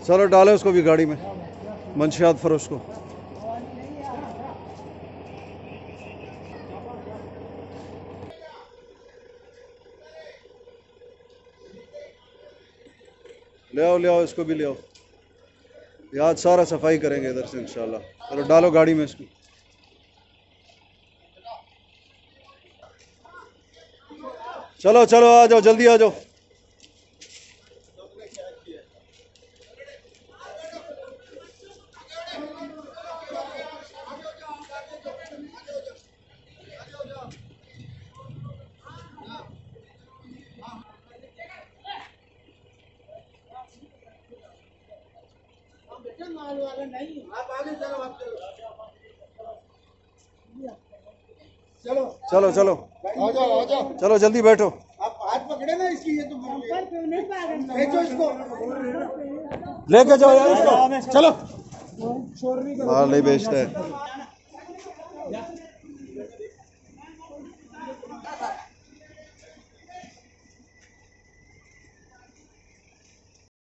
चलो डालो उसको भी गाड़ी में, मंशियात फरोश को। ले आओ इसको भी ले आओ। याद सारा सफाई करेंगे इधर से इंशाल्लाह। चलो डालो गाड़ी में इसको। चलो चलो आ जाओ, जल्दी आ जाओ। चलो चलो आ जाओ। चलो जल्दी बैठो। आप हाथ पकड़े ना इसकी, ये तो भेजो इसको, लेके जाओ यार इसको। चलो। माल नहीं बेचता है।